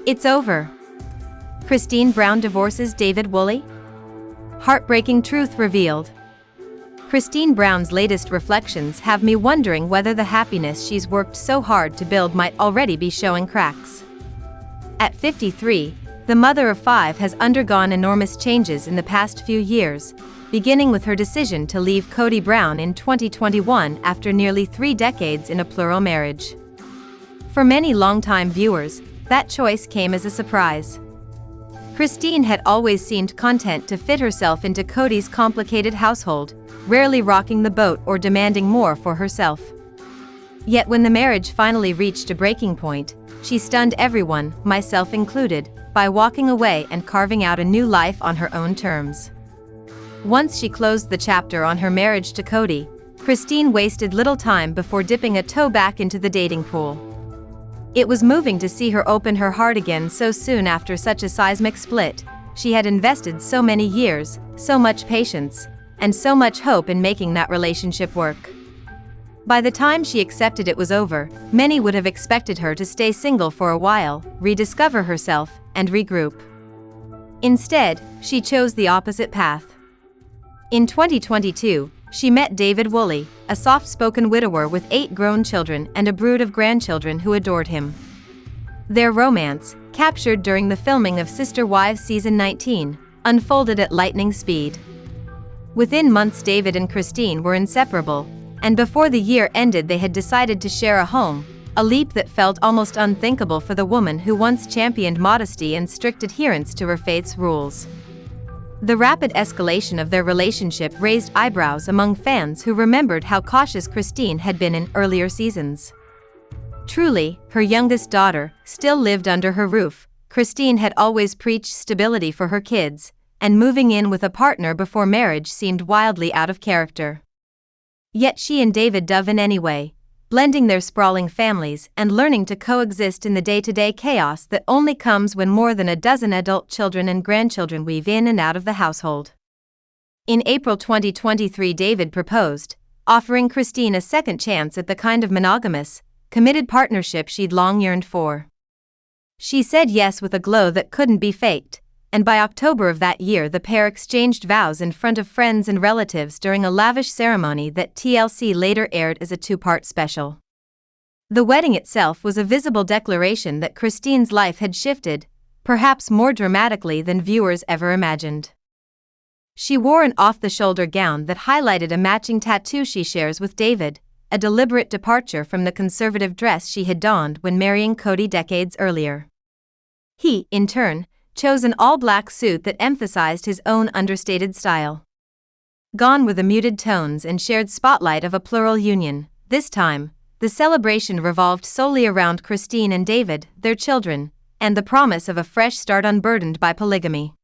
It's over. Kody Brown divorces David Woolley? Heartbreaking truth revealed. Kody Brown's latest reflections have me wondering whether the happiness she's worked so hard to build might already be showing cracks. At 53, the mother of 5 has undergone enormous changes in the past few years, beginning with her decision to leave Kody Brown in 2021 after nearly 3 decades in a plural marriage. For many longtime viewers, that choice came as a surprise. Kody had always seemed content to fit herself into Kody's complicated household, rarely rocking the boat or demanding more for herself. Yet when the marriage finally reached a breaking point, she stunned everyone, myself included, by walking away and carving out a new life on her own terms. Once she closed the chapter on her marriage to Kody, Kody wasted little time before dipping a toe back into the dating pool. It was moving to see her open her heart again so soon after such a seismic split. She had invested so many years, so much patience, and so much hope in making that relationship work. By the time she accepted it was over, many would have expected her to stay single for a while, rediscover herself, and regroup. Instead, she chose the opposite path. In 2022, she met David Woolley, a soft-spoken widower with 8 grown children and a brood of grandchildren who adored him. Their romance, captured during the filming of Sister Wives Season 19, unfolded at lightning speed. Within months David and Kody were inseparable, and before the year ended they had decided to share a home, a leap that felt almost unthinkable for the woman who once championed modesty and strict adherence to her faith's rules. The rapid escalation of their relationship raised eyebrows among fans who remembered how cautious Kody had been in earlier seasons. Truly, her youngest daughter still lived under her roof. Kody had always preached stability for her kids, and moving in with a partner before marriage seemed wildly out of character. Yet she and David dove in anyway, blending their sprawling families and learning to coexist in the day-to-day chaos that only comes when more than a dozen adult children and grandchildren weave in and out of the household. In April 2023, David proposed, offering Kody a second chance at the kind of monogamous, committed partnership she'd long yearned for. She said yes with a glow that couldn't be faked, and by October of that year the pair exchanged vows in front of friends and relatives during a lavish ceremony that TLC later aired as a 2-part special. The wedding itself was a visible declaration that Kody's life had shifted, perhaps more dramatically than viewers ever imagined. She wore an off-the-shoulder gown that highlighted a matching tattoo she shares with David, a deliberate departure from the conservative dress she had donned when marrying Kody decades earlier. He, in turn, chose an all-black suit that emphasized his own understated style. Gone were the muted tones and shared spotlight of a plural union. This time, the celebration revolved solely around Kody and David, their children, and the promise of a fresh start unburdened by polygamy.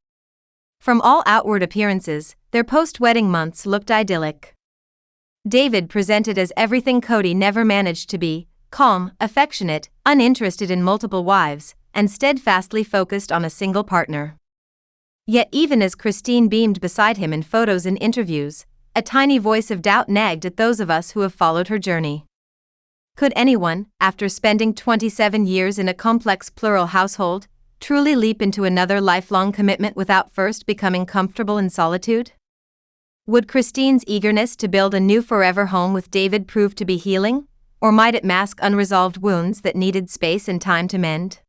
From all outward appearances, their post-wedding months looked idyllic. David presented as everything Kody never managed to be: calm, affectionate, uninterested in multiple wives, and steadfastly focused on a single partner. Yet even as Kody beamed beside him in photos and interviews, a tiny voice of doubt nagged at those of us who have followed her journey. Could anyone, after spending 27 years in a complex plural household, truly leap into another lifelong commitment without first becoming comfortable in solitude? Would Kody's eagerness to build a new forever home with David prove to be healing, or might it mask unresolved wounds that needed space and time to mend?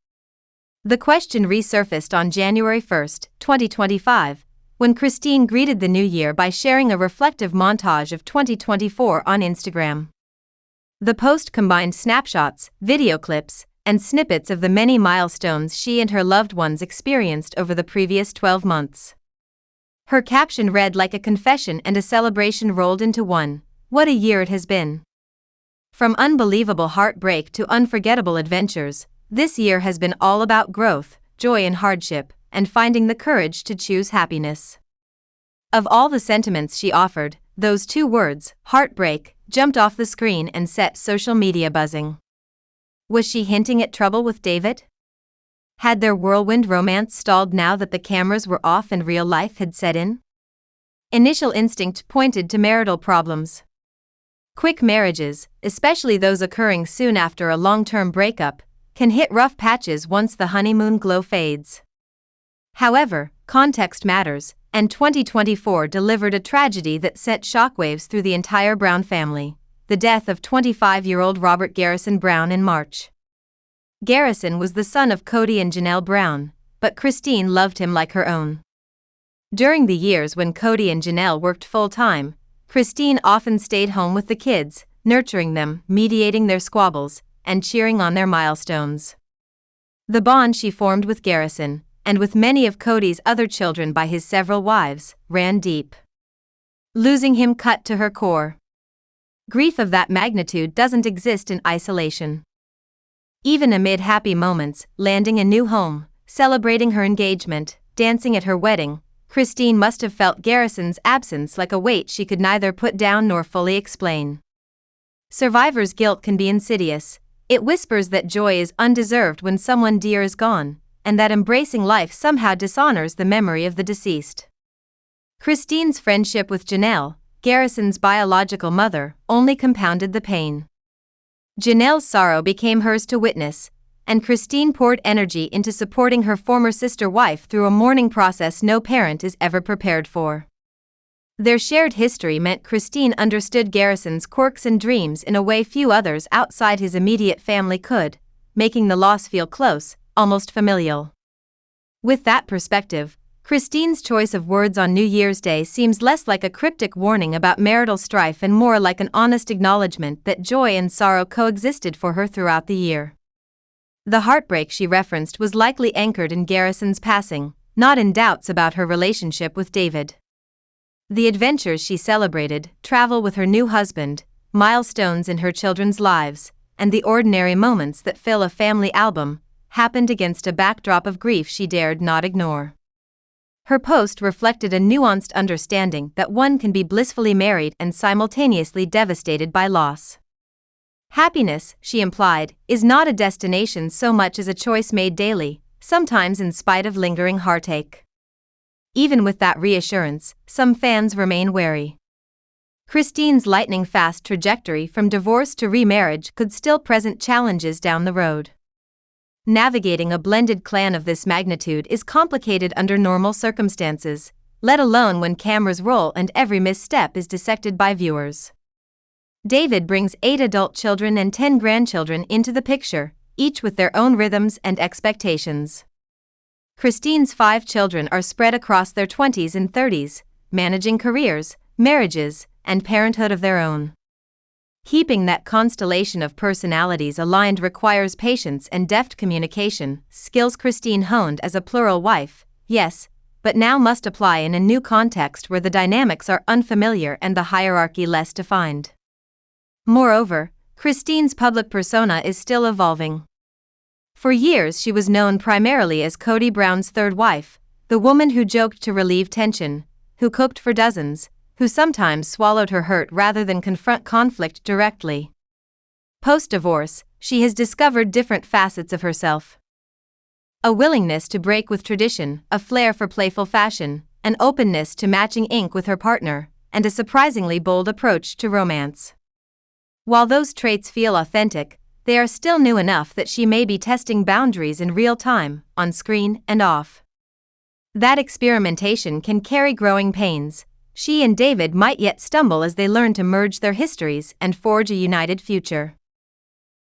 The question resurfaced on January 1, 2025, when Kody greeted the new year by sharing a reflective montage of 2024 on Instagram. The post combined snapshots, video clips, and snippets of the many milestones she and her loved ones experienced over the previous 12 months. Her caption read like a confession and a celebration rolled into one. What a year it has been. From unbelievable heartbreak to unforgettable adventures, this year has been all about growth, joy and hardship, and finding the courage to choose happiness. Of all the sentiments she offered, those 2 words, heartbreak, jumped off the screen and set social media buzzing. Was she hinting at trouble with David? Had their whirlwind romance stalled now that the cameras were off and real life had set in? Initial instinct pointed to marital problems. Quick marriages, especially those occurring soon after a long-term breakup, can hit rough patches once the honeymoon glow fades. However, context matters, and 2024 delivered a tragedy that sent shockwaves through the entire Brown family: the death of 25-year-old Robert Garrison Brown in March. Garrison was the son of Kody and Janelle Brown, but Christine loved him like her own. During the years when Kody and Janelle worked full-time, Christine often stayed home with the kids, nurturing them, mediating their squabbles, and cheering on their milestones. The bond she formed with Garrison, and with many of Kody's other children by his several wives, ran deep. Losing him cut to her core. Grief of that magnitude doesn't exist in isolation. Even amid happy moments, landing a new home, celebrating her engagement, dancing at her wedding, Christine must have felt Garrison's absence like a weight she could neither put down nor fully explain. Survivor's guilt can be insidious. It whispers that joy is undeserved when someone dear is gone, and that embracing life somehow dishonors the memory of the deceased. Christine's friendship with Janelle, Garrison's biological mother, only compounded the pain. Janelle's sorrow became hers to witness, and Christine poured energy into supporting her former sister-wife through a mourning process no parent is ever prepared for. Their shared history meant Christine understood Garrison's quirks and dreams in a way few others outside his immediate family could, making the loss feel close, almost familial. With that perspective, Christine's choice of words on New Year's Day seems less like a cryptic warning about marital strife and more like an honest acknowledgement that joy and sorrow coexisted for her throughout the year. The heartbreak she referenced was likely anchored in Garrison's passing, not in doubts about her relationship with David. The adventures she celebrated, travel with her new husband, milestones in her children's lives, and the ordinary moments that fill a family album, happened against a backdrop of grief she dared not ignore. Her post reflected a nuanced understanding that one can be blissfully married and simultaneously devastated by loss. Happiness, she implied, is not a destination so much as a choice made daily, sometimes in spite of lingering heartache. Even with that reassurance, some fans remain wary. Christine's lightning-fast trajectory from divorce to remarriage could still present challenges down the road. Navigating a blended clan of this magnitude is complicated under normal circumstances, let alone when cameras roll and every misstep is dissected by viewers. David brings 8 adult children and 10 grandchildren into the picture, each with their own rhythms and expectations. Christine's 5 children are spread across their 20s and 30s, managing careers, marriages, and parenthood of their own. Keeping that constellation of personalities aligned requires patience and deft communication, skills Christine honed as a plural wife, yes, but now must apply in a new context where the dynamics are unfamiliar and the hierarchy less defined. Moreover, Christine's public persona is still evolving. For years she was known primarily as Kody Brown's third wife, the woman who joked to relieve tension, who cooked for dozens, who sometimes swallowed her hurt rather than confront conflict directly. Post-divorce, she has discovered different facets of herself. A willingness to break with tradition, a flair for playful fashion, an openness to matching ink with her partner, and a surprisingly bold approach to romance. While those traits feel authentic, they are still new enough that she may be testing boundaries in real time, on screen and off. That experimentation can carry growing pains. She and David might yet stumble as they learn to merge their histories and forge a united future.